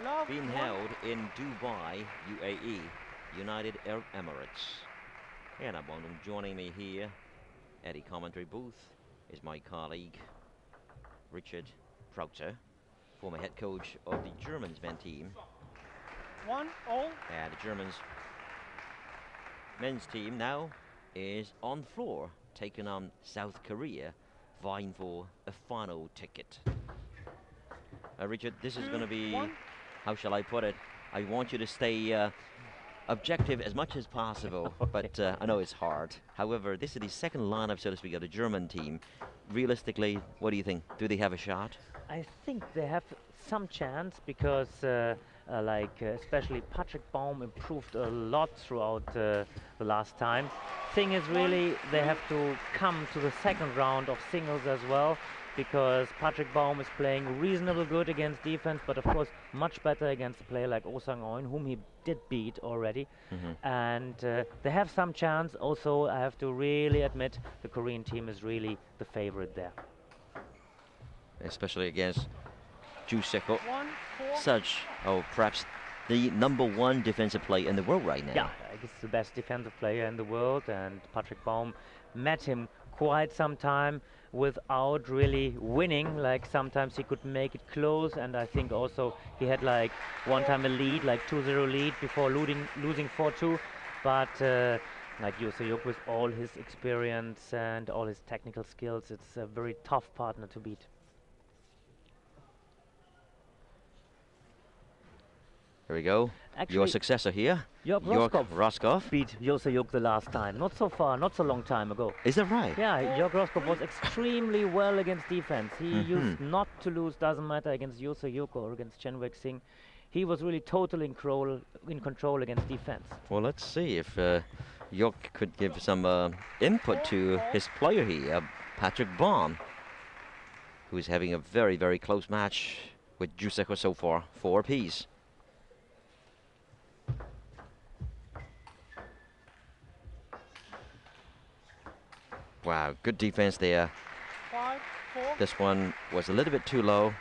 Love being one. held in Dubai, UAE, United Arab Emirates. And joining me here at the commentary booth is my colleague Richard Prauter, former head coach of the Germans men's team. 1-0. And the Germans men's team now is on floor, taking on South Korea, vying for a final ticket. Richard, this is going to be, 2-1. how shall I put it? I want you to stay objective as much as possible, Okay. but I know it's hard. However, this is the second lineup, so to speak, of the German team. Realistically, what do you think? Do they have a shot? I think they have some chance because, especially Patrick Baum improved a lot throughout the last time. Thing is, really, they have to come to the second round of singles as well, because Patrick Baum is playing reasonably good against defense, but of course much better against a player like Oh Sang-eun, whom he did beat already. And they have some chance. Also, I have to really admit the Korean team is really the favorite there. Especially against Ju Seko, 1-4. such, perhaps the #1 defensive player in the world right now. Yeah, I guess the best defensive player in the world, and Patrick Baum met him quite some time without really winning. Like sometimes he could make it close, and I think also he had like one time a lead, like 2-0 lead before losing 4-2. But like Yoo Se-hyuk, with all his experience and all his technical skills, it's a very tough partner to beat. Here we go. Actually, Your successor here, Jörg Roscoff. beat Yoo Se-hyuk the last time. Not so far, not so long time ago. Is that right? Yeah, Jörg Roscoff was extremely well against defense. He used not to lose, doesn't matter against Yoo Se-hyuk or against Chen Wei-xing. He was really totally in control against defense. Well, let's see if Hyuk could give some input to his player here, Patrick Baum, who's having a very, very close match with Ju Seko so far, 4 apiece. Wow, good defense there. 5-4. This one was a little bit too low.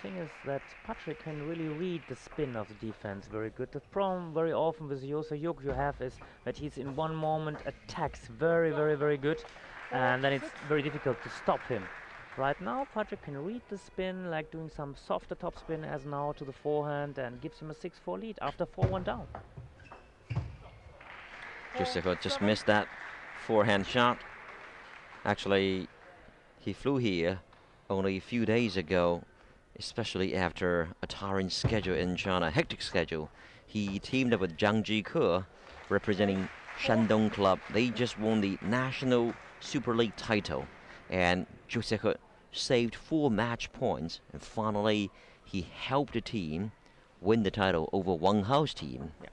Thing is that Patrick can really read the spin of the defense very good. The problem very often with Yoo Se-hyuk you have is that he's in one moment attacks very, very, very good, and then it's very difficult to stop him. Right now, Patrick can read the spin, like doing some softer topspin as now to the forehand, and gives him a 6-4 lead after 4-1 down. Ju Seko just missed that forehand shot. Actually, he flew here only a few days ago, especially after a tiring schedule in China, hectic schedule. He teamed up with Zhang Jike, representing Shandong Club. They just won the National Super League title, and Ju Seko saved 4 match points, and finally he helped the team win the title over Wang Hao's team. Yeah.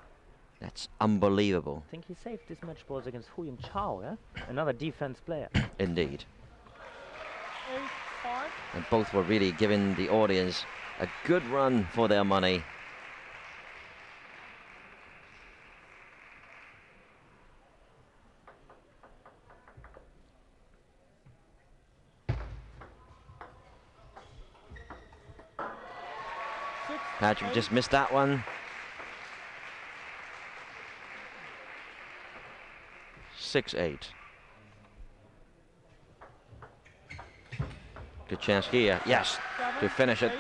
That's unbelievable. I think he saved this match was against Hu Ying-chao, yeah? Another defense player. Indeed. 8-5. And both were really giving the audience a good run for their money. Patrick just missed that one. 6-8. Good chance here, yes, to finish it,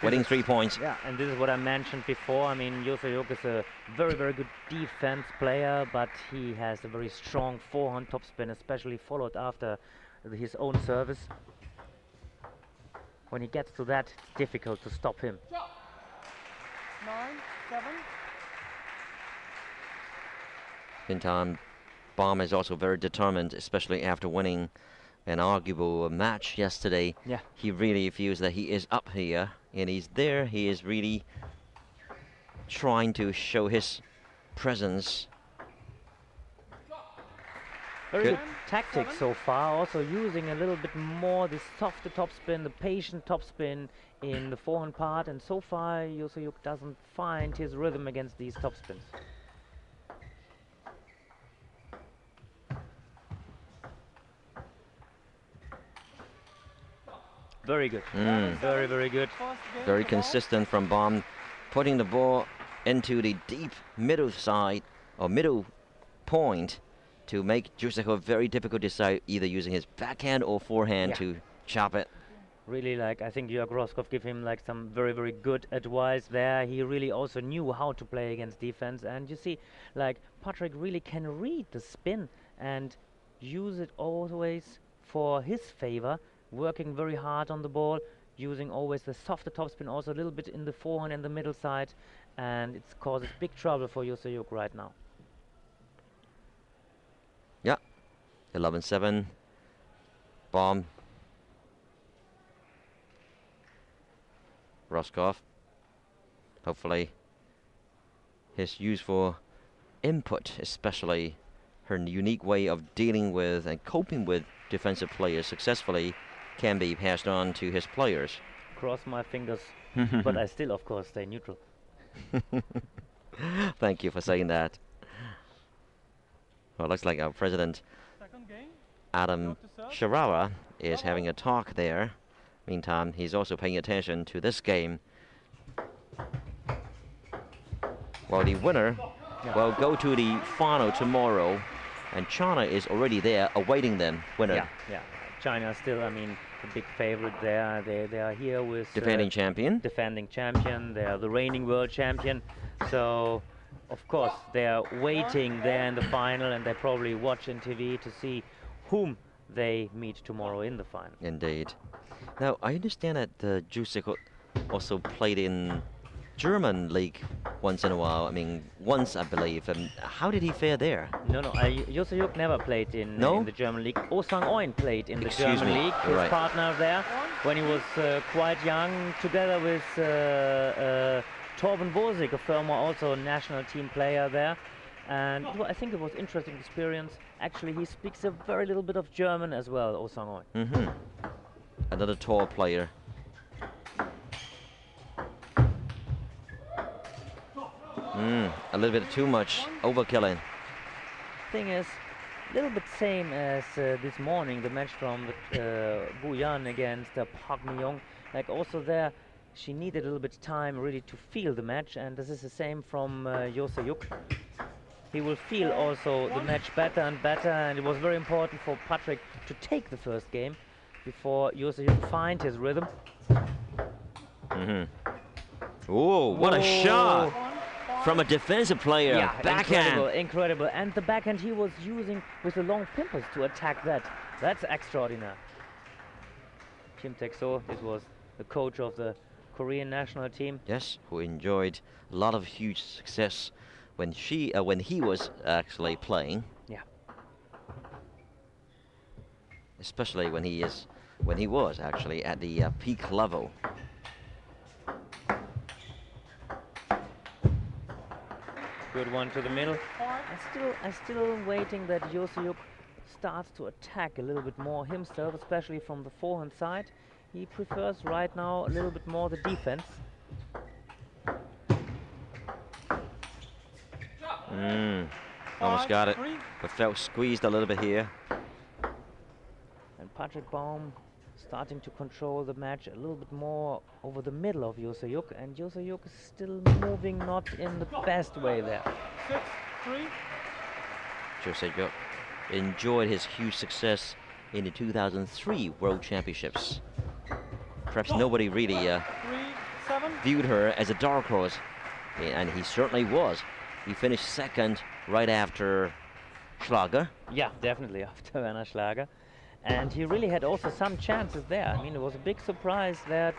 winning 3 points. Yeah, and this is what I mentioned before. I mean, Yoo Se-hyuk is a very, very good defense player, but he has a very strong forehand topspin, especially followed after his own service. When he gets to that, it's difficult to stop him. 9-7. Meantime, Baum is also very determined, especially after winning an arguable match yesterday. Yeah. He really feels that he is up here, and he's there. He is really trying to show his presence. Very Good. good tactics so far, also using a little bit more the softer topspin, the patient topspin in the forehand part, and so far Yoo Se-hyuk doesn't find his rhythm against these topspins. Very good. Mm. Very, very good. First game Very to Baum. consistent from Baum, putting the ball into the deep middle side or middle point to make Juseko very difficult to decide, either using his backhand or forehand Yeah. to chop it. Really, like, I think Jörg Roskopf gave him like some very, very good advice there. He really also knew how to play against defense, and you see, like, Patrick really can read the spin and use it always for his favor, working very hard on the ball, using always the softer topspin, also a little bit in the forehand and the middle side, and it causes big trouble for Hyuk right now. Yeah, 11-7. Baum. Roskopf. Hopefully his useful input, especially her unique way of dealing with and coping with defensive players successfully, can be passed on to his players. Cross my fingers, but I still, of course, stay neutral. Thank you for saying that. Well, it looks like our president, Second game. Adam Sharara, is having a talk there. Meantime, he's also paying attention to this game. Well, the winner will go to the final tomorrow, and China is already there awaiting them. Winner. Yeah. China still, I mean, the big favorite there. They are here with Defending champion. Defending champion. They are the reigning world champion. So, of course, they are waiting there in the final, and they probably watch on TV to see whom they meet tomorrow in the final. Indeed. Now, I understand that Juseko also played in German league once in a while. I mean, once, I believe. How did he fare there? No, Hyuk never played in the German league. Oh Sang-eun played in the German league. His partner there when he was quite young, together with Torben Bosig, a former also national team player there. And I think it was interesting experience. Actually, he speaks a very little bit of German as well, Oh Sang-eun. Another tall player. A little bit too much overkilling. Thing is, a little bit same as this morning, the match from Guyan against Park Mi-young. Like also there, she needed a little bit time really to feel the match, and this is the same from Hyuk. He will feel also the match better and better, and it was very important for Patrick to take the first game before Hyuk find his rhythm. Oh, what a shot! From a defensive player, yeah, backhand. Incredible. And the backhand he was using with the long pimples to attack that. That's extraordinary. Kim Taek-so, this was the coach of the Korean national team. Yes, who enjoyed a lot of huge success when he was actually playing. Yeah. Especially when he was actually at the peak level. Good one to the middle. I'm still waiting that Hyuk starts to attack a little bit more himself, especially from the forehand side. He prefers right now a little bit more the defense. Almost got it, but felt squeezed a little bit here. And Patrick Baum starting to control the match a little bit more over the middle of Hyuk, and Hyuk is still moving not in the best way there. 6-3. Hyuk enjoyed his huge success in the 2003 World Championships. Perhaps nobody really viewed her as a dark horse, and he certainly was. He finished second right after Schlager. Yeah, definitely after Werner Schlager. And he really had also some chances there. I mean, it was a big surprise that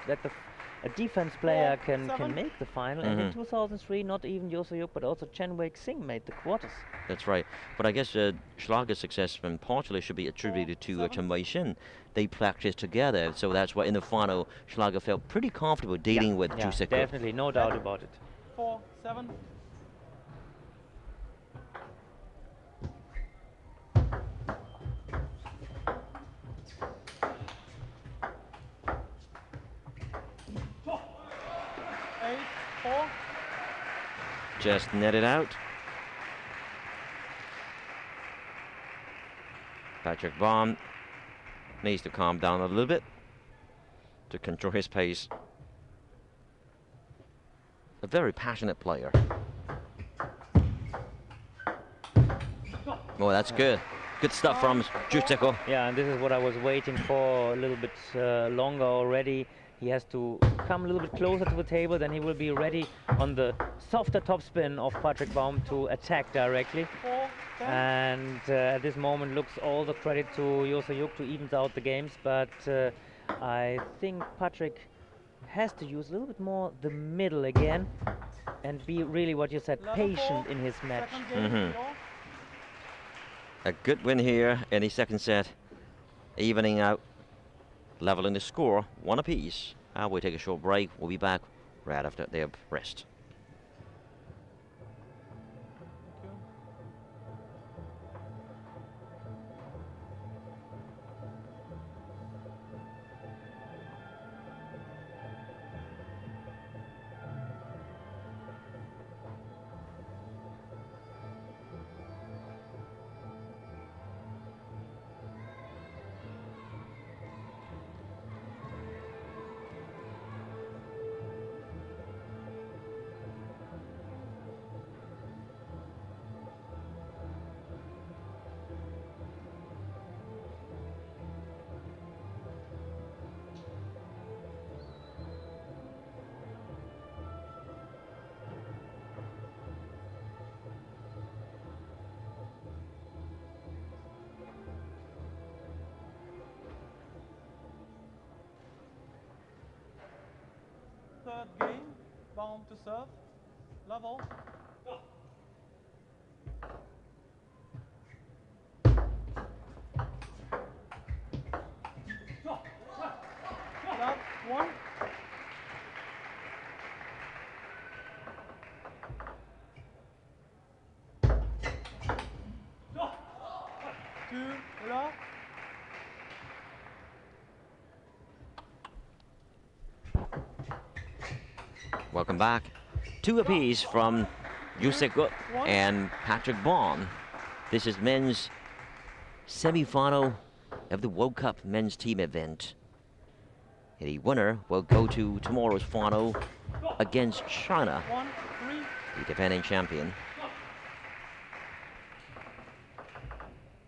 a defense player can make the final. And in 2003, not even Hyuk, but also Chen Wei-Xing made the quarters. That's right. But I guess Schlager's success partially should be attributed to Chen Wei-Xing. They practiced together, so that's why in the final, Schlager felt pretty comfortable dealing with Juseko. Definitely, no doubt about it. 4-7. Just netted out. Patrick Baum needs to calm down a little bit. to control his pace. A very passionate player. Oh, that's good. Good stuff from Juteko. Yeah, and this is what I was waiting for a little bit longer already. He has to come a little bit closer to the table, then he will be ready on the softer topspin of Patrick Baum to attack directly. And at this moment looks all the credit to Hyuk to even out the games, but I think Patrick has to use a little bit more the middle again and be really what you said, patient in his match. A good win here in the second set, evening out, leveling the score, 1 apiece. We'll take a short break. We'll be back right after their rest. Third game, Baum to serve, level. Love, 1. 2, love. Welcome back. 2 apiece from Hyuk and Patrick Baum. This is men's semi-final of the World Cup men's team event. And the winner will go to tomorrow's final against China, the defending champion.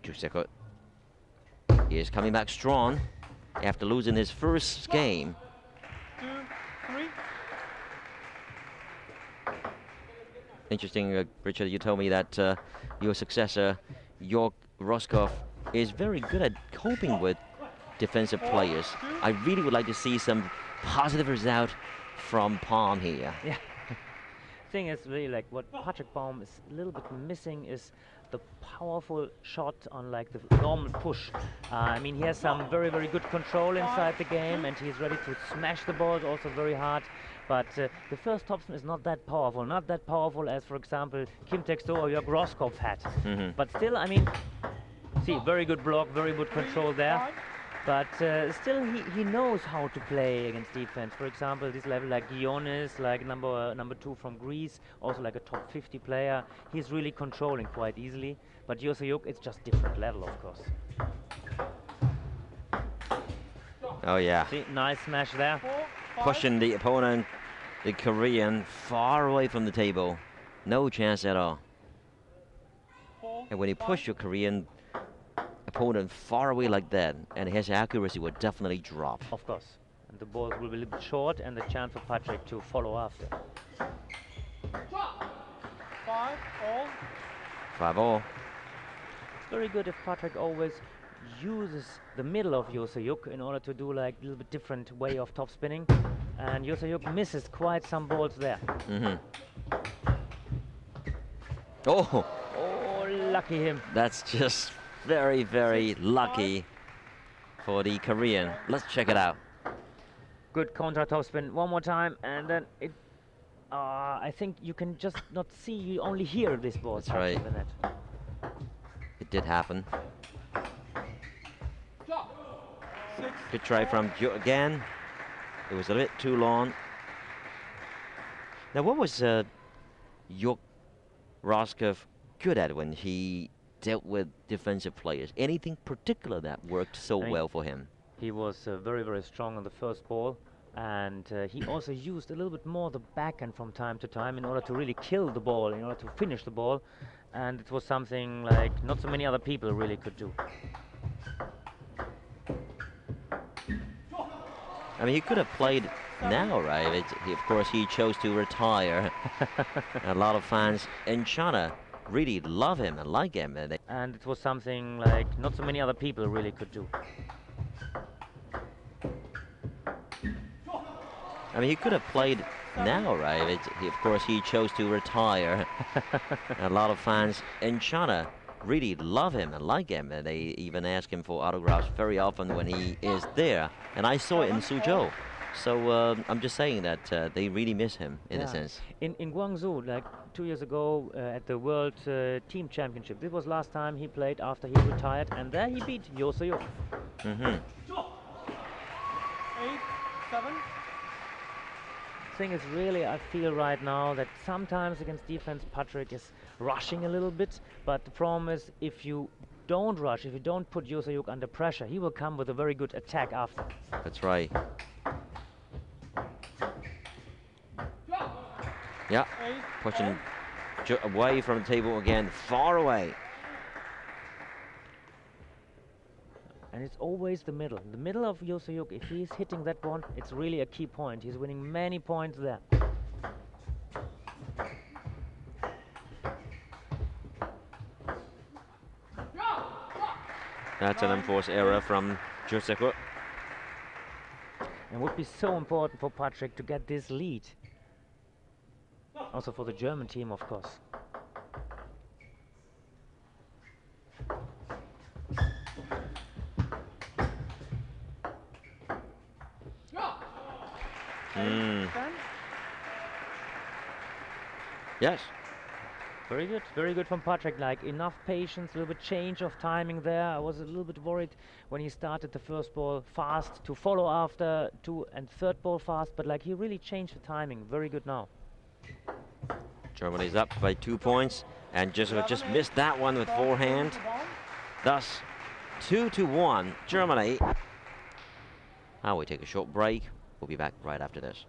Hyuk is coming back strong after losing his first game. 2, 3. Interesting, Richard, you told me that your successor, York Roskopf, is very good at coping with defensive players. I really would like to see some positive result from Baum here. Yeah. Thing is really like what Patrick Baum is a little bit missing is the powerful shot on like the normal push. I mean, he has some very, very good control inside the game and he's ready to smash the balls also very hard. But the first topspin is not that powerful as, for example, Kim Taek-soo or Jörg Roskopf had. But still, I mean, see, very good block, very good control there. But still, he knows how to play against defense. For example, this level like Gionis, like number 2 from Greece, also like a top 50 player. He's really controlling quite easily. But Hyuk, it's just different level, of course. Oh yeah. See, nice smash there. Pushing the opponent, the Korean, far away from the table. No chance at all. And when you push your Korean opponent far away like that, and his accuracy will definitely drop. Of course. And the balls will be a little bit short and the chance for Patrick to follow after. 5 all. 5-all. It's very good if Patrick always uses the middle of Hyuk in order to do like a little bit different way of top spinning, and Hyuk misses quite some balls there. Oh, Lucky him. that's just very, very lucky for the Korean. Let's check it out. Good counter topspin one more time, and then it. I think you can just not see, you only hear this ball. That's right. The net. It did happen. 6. Good try from Hyuk again. It was a bit too long. Now, what was York Roskopf good at when he dealt with defensive players? Anything particular that worked so well for him? He was very strong on the first ball, and he also used a little bit more the backhand from time to time in order to really kill the ball, in order to finish the ball, and it was something like not so many other people really could do. I mean, he could have played now, right? Of course, he chose to retire. A lot of fans in China really love him and like him. And it was something like not so many other people really could do. I mean, he could have played now, right? Of course, he chose to retire. A lot of fans in China really love him and like him. They even ask him for autographs very often when he is there. And I saw it in Suzhou. So I'm just saying that they really miss him in a sense. In Guangzhou, like 2 years ago at the World Team Championship, this was last time he played after he retired, and there he beat Yo So-hyuk. 8-7. Thing is really, I feel right now that sometimes against defense Patrick is rushing a little bit, but the problem is if you don't rush, if you don't put Yo So-hyuk under pressure, he will come with a very good attack after. That's right. Yeah, pushing away from the table again, far away. And it's always the middle of Yo So-hyuk. If he's hitting that one, it's really a key point. He's winning many points there. That's an enforced error from Joseko. It would be so important for Patrick to get this lead. Also for the German team, of course. Yes. Very good from Patrick. Like enough patience, a little bit change of timing there. I was a little bit worried when he started the first ball fast to follow after two and third ball fast, but like he really changed the timing. Very good now. Germany's up by 2 points, and just missed that one with forehand. Thus, 2-1 Germany. Now we take a short break. We'll be back right after this.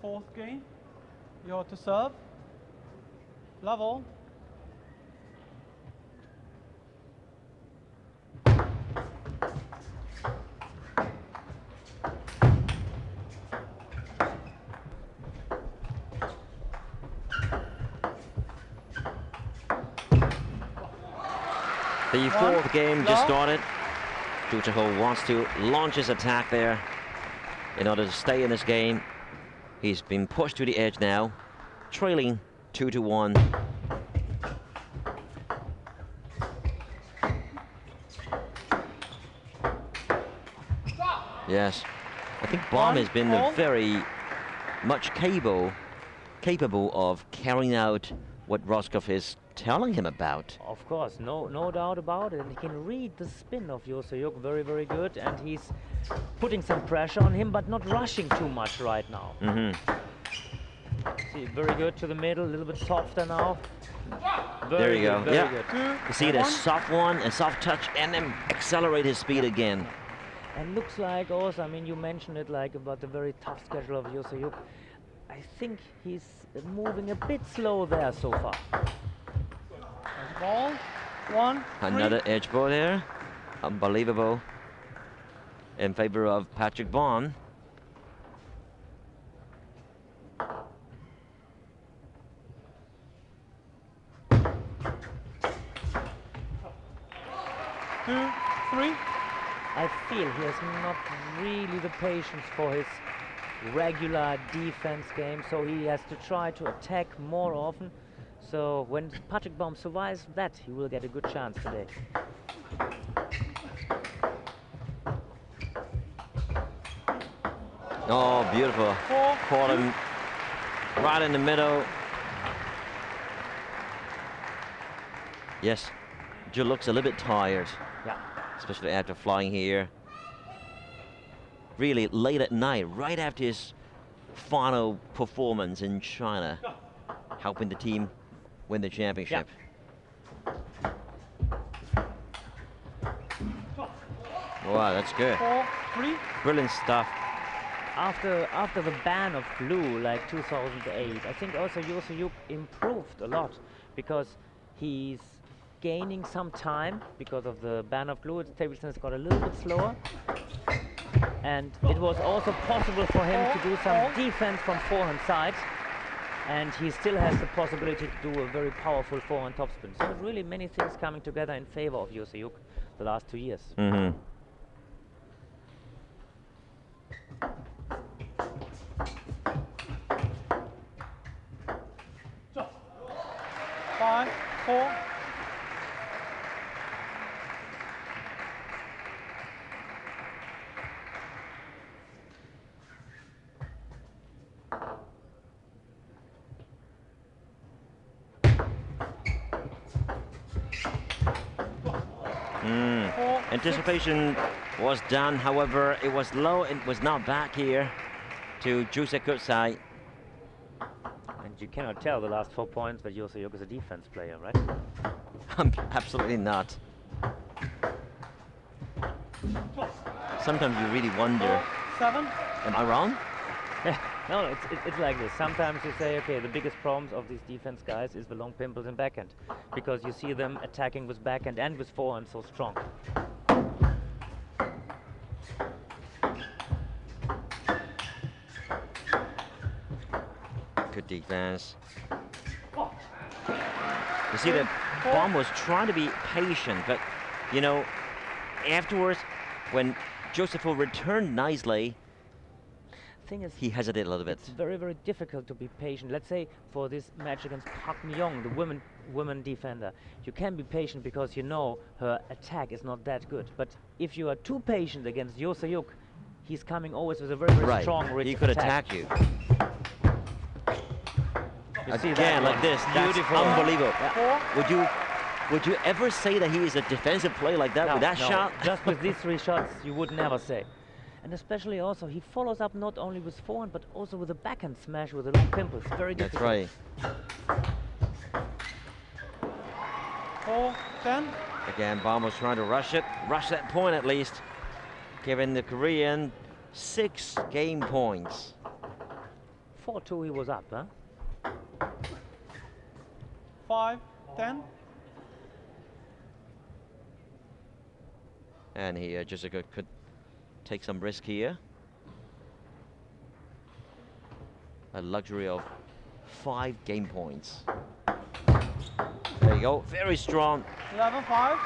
Fourth game, you're to serve, level. The fourth game just started. Joseko wants to launch his attack there in order to stay in this game. He's been pushed to the edge now, trailing 2-1. Yes, I think Baum has been very much capable of carrying out what Roscoff is telling him about. Of course, no doubt about it. And he can read the spin of Yo So-hyuk very good, and he's putting some pressure on him, but not rushing too much right now. See, very good to the middle, a little bit softer now. There you go. Very good. You see the soft one, a soft touch, and then accelerate his speed again. And looks like also, I mean, you mentioned it like about the very tough schedule of Yo So-hyuk. I think he's moving a bit slow there so far. Ball, 1, 3. Another edge ball there. Unbelievable. in favor of Patrick Baum. Two, three. I feel he has not really the patience for his regular defense game, so he has to try to attack more often. So when Patrick Baum survives that, he will get a good chance today. Oh, beautiful. Caught him right in the middle. Yes, Joe looks a little bit tired. Yeah. Especially after flying here. Really late at night, right after his final performance in China, helping the team win the championship. Wow, that's good. 4-3. Brilliant stuff. After the ban of blue, like 2008, I think also Hyuk improved a lot because he's gaining some time because of the ban of blue. His table tennis got a little bit slower, and it was also possible for him to do some defense from forehand side, and he still has the possibility to do a very powerful forehand topspin. So really many things coming together in favor of Hyuk the last 2 years. Mm-hmm. Five, 4. Anticipation was done, however, it was low and was not back here to Jusek side. And you cannot tell the last 4 points, but Hyuk is a defense player, right? Absolutely not. Sometimes you really wonder, 7. am I wrong? No, it's like this. Sometimes you say, okay, the biggest problems of these defense guys is the long pimples in backhand, because you see them attacking with backhand and with forehand so strong. Good defense. You see that Baum was trying to be patient, but you know, afterwards, when Joseph returned nicely, Thing is, he hesitated a little bit. it's very, very difficult to be patient. Let's say for this match against Park Myung, the woman defender, you can be patient because you know her attack is not that good. But if you are too patient against Hyuk, he's coming always with a very, very strong, rich he could attack. you. You see Again, that like one? this, that's Beautiful. unbelievable. Yeah. Would you ever say that he is a defensive player like that with that shot? Just with these 3 shots, you would never say. And especially also, he follows up not only with forehand, but also with a backhand smash with a long pimple. It's very difficult. That's right. 4-10. Again, Baum was trying to rush that point at least, giving the Korean 6 game points. 4-2 he was up, huh? 5-10. And he just could take some risk here. A luxury of 5 game points. There you go, very strong. 11-5.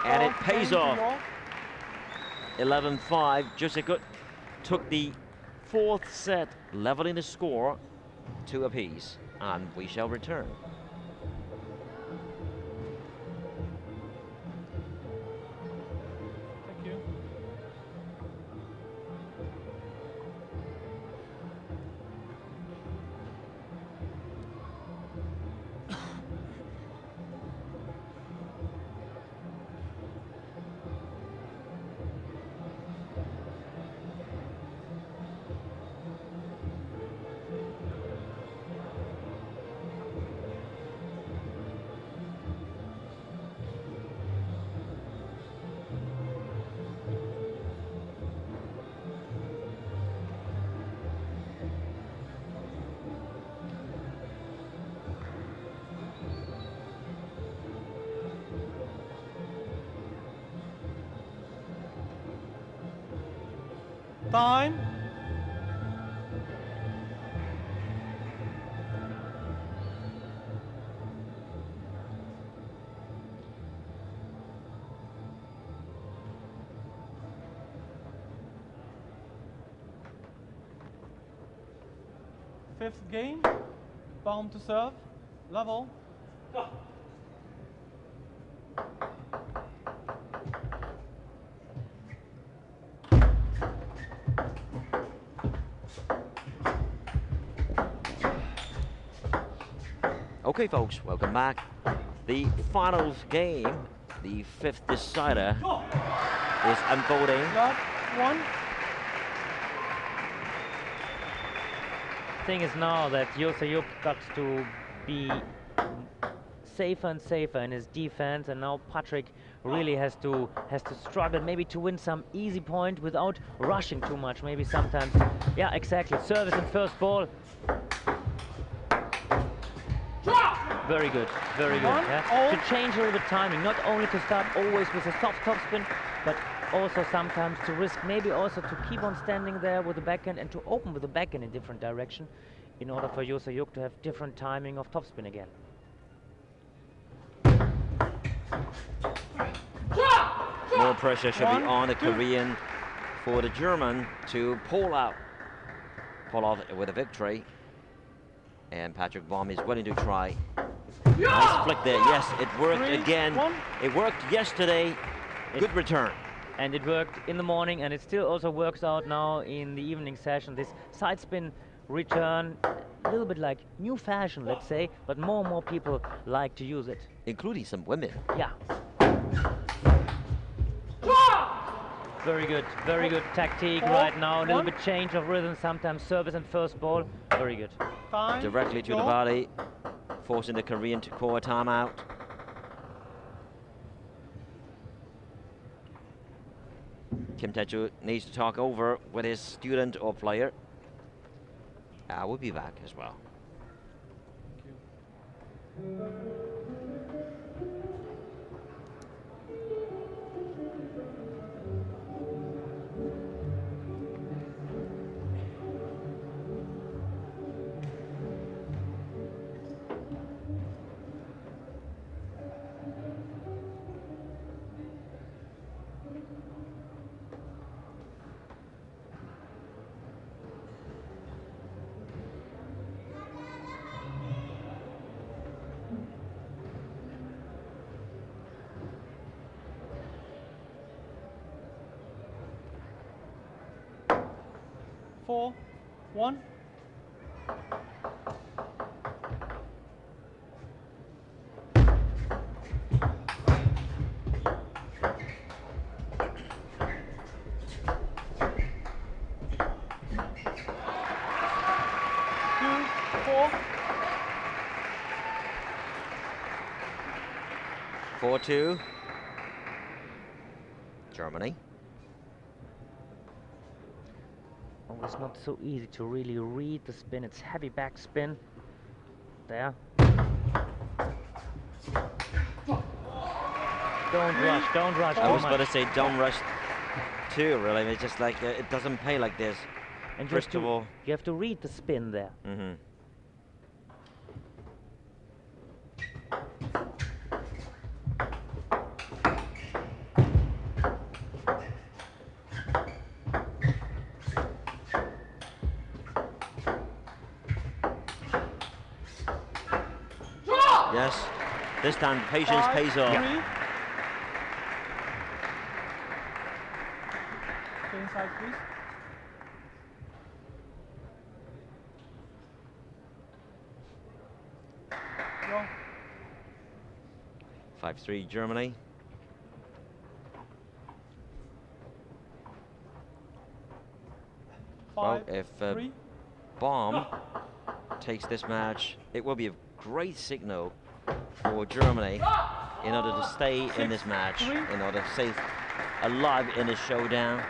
And it pays off. 11-5. Joseph took the 4th set, leveling the score 2 apiece. And we shall return. Thank you. Time. Fifth game. Baum to serve. Level. Okay, folks, welcome back. The finals game, the fifth decider, is unfolding. Love. 1. Thing is now that Hyuk got to be safer and safer in his defense, and now Patrick really has to struggle maybe to win some easy point without rushing too much. Maybe sometimes, yeah, exactly. Service and first ball. Very good, very good. Yeah? To change a little bit timing, not only to start always with a soft topspin, but also sometimes to risk maybe also to keep on standing there with the backhand and to open with the backhand in different direction in order for Hyuk to have different timing of topspin again. More pressure should be on the Korean for the German to pull off with a victory. And Patrick Baum is willing to try. Nice flick there. Yes, it worked again. It worked yesterday. Good return. And it worked in the morning, and it still also works out now in the evening session. This side spin return, a little bit like new fashion, let's say, but more and more people like to use it. Including some women. Yeah. Very good tactique right now. A little bit change of rhythm, sometimes service and first ball. Very good. Directly to the body, forcing the Korean to call a timeout. Kim Tae-ju needs to talk over with his student or player. I will be back as well. Thank you. 4, 1. Four-two. Germany. Oh, it's not so easy to really read the spin. It's heavy back spin. There. Don't rush. I was about to say don't rush too, really. It's just like it doesn't play like this. And first of all, you have to read the spin there. Mm-hmm. Yes, this time patience pays off. Yeah. Stay inside, please. Go. 5-3 Germany. Well, if Baum takes this match, it will be a great signal for Germany in order to stay in this match, in order to stay alive in the showdown.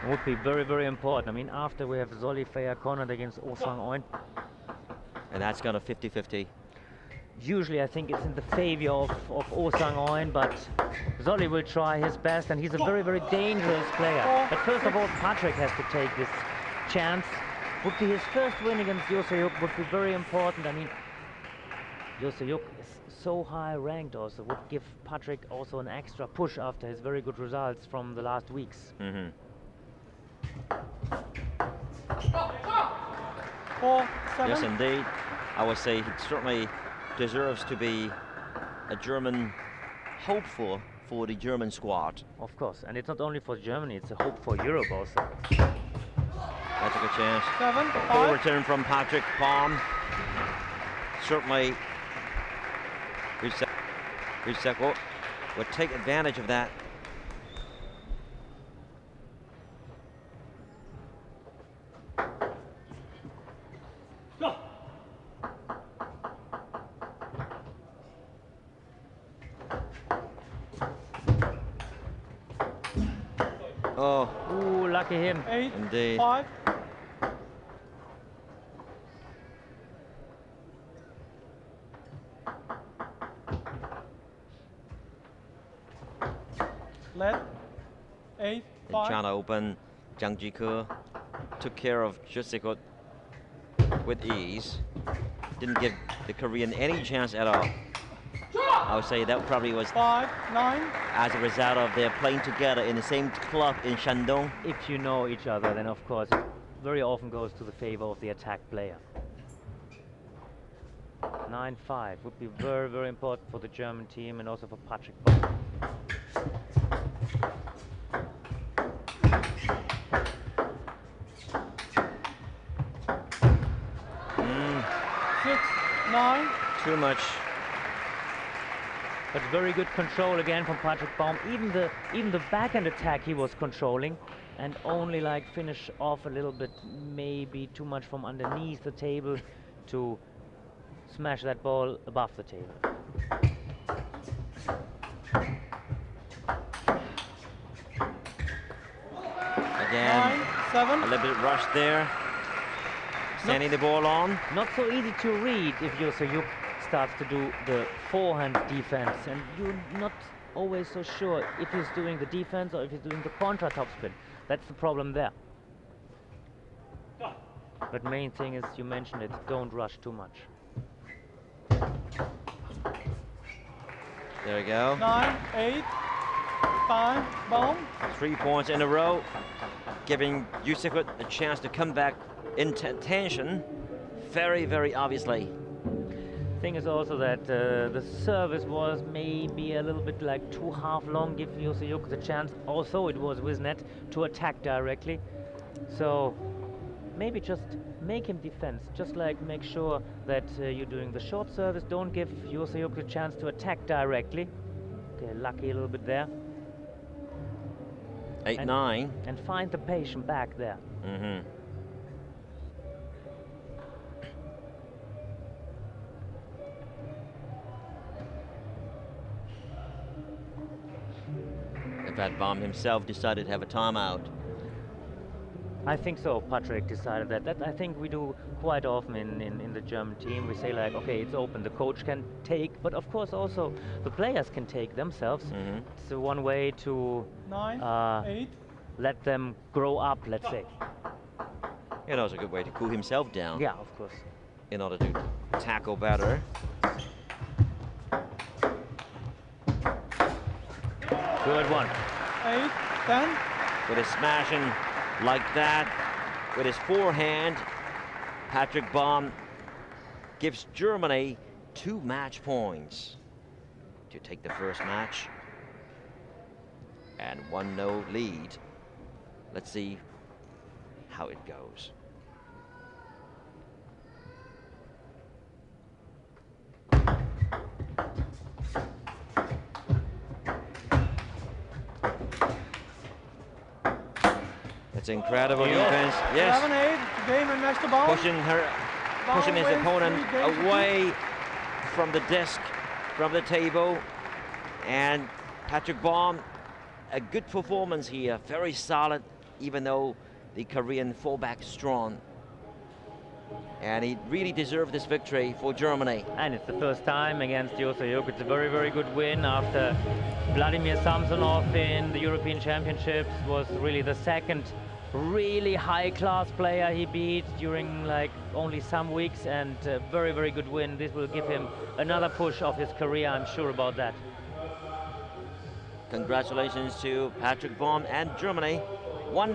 It would be very, very important. I mean, after we have Solly Freya cornered against Oh Sang-eun. And that's gonna 50-50. Usually I think it's in the favor of Oh Sang-eun, but Zolli will try his best, and he's a very, very dangerous player. But first of all, Patrick has to take this chance. Would be his first win against Yoo Se-hyuk, would be very important. I mean, Yoo Se-hyuk is so high ranked also, would give Patrick also an extra push after his very good results from the last weeks. Mm-hmm. 4-7. Yes, indeed. I would say he certainly deserves to be a German hopeful for the German squad. Of course, and it's not only for Germany, it's a hope for Europe also. That's a good chance. 7-5. Full return from Patrick Baum. Certainly, Hyuk would take advantage of that. Oh, Ooh, lucky him. 8, indeed. 5. Led. 8, In 5. China Open, Jang Ji-ke took care of Jusikot with ease. Didn't give the Korean any chance at all. I would say that probably was 5, 9. as a result of their playing together in the same club in Shandong. If you know each other, then of course it very often goes to the favor of the attack player. 9-5 would be very, very important for the German team and also for Patrick Baum. Mm, 6, 9. too much. But very good control again from Patrick Baum. Even the backhand attack he was controlling, and only like finish off a little bit, maybe too much from underneath the table to smash that ball above the table. Again, 9, 7. a little bit rushed there. Standing the ball on. Not so easy to read if Yoo Se-hyuk starts to do the forehand defense, and you're not always so sure if he's doing the defense or if he's doing the contra topspin. That's the problem there. But main thing is, you mentioned it, don't rush too much. There we go. 9, 8, 5. Baum. 3 points in a row, giving Jusikot a chance to come back in tension, very, very obviously. Thing is also that the service was maybe a little bit like too half long, give Yoo Se-hyuk the chance, also it was with net, to attack directly. So maybe just make him defense, just like make sure that you're doing the short service, don't give Yoo Se-hyuk the chance to attack directly. Okay, lucky a little bit there. 8-9. And find the patient back there. Mm-hmm. In fact, Baum himself decided to have a timeout. I think so. Patrick decided that. That I think we do quite often in the German team. We say like, okay, it's open, the coach can take, but of course also the players can take themselves. Mm-hmm. It's one way to 9, 8. let them grow up, let's say. It was a good way to cool himself down. Yeah, of course. In order to tackle better. Good one. 8, 10. With his smashing like that, with his forehand, Patrick Baum gives Germany 2 match points to take the first match. And 1-0 lead. Let's see how it goes. It's incredible defense. Yes. 11-8. Game and match to Baum. Pushing his opponent away from the disc, from the table. And Patrick Baum, a good performance here, very solid, even though the Korean fallback strong. and he really deserved this victory for Germany. And it's the first time against Hyuk. It's a very, very good win after Vladimir Samsonov in the European Championships was really the second really high-class player he beat during like only some weeks, and a very, very good win. This will give him another push of his career, I'm sure about that. Congratulations to Patrick Baum and Germany. 1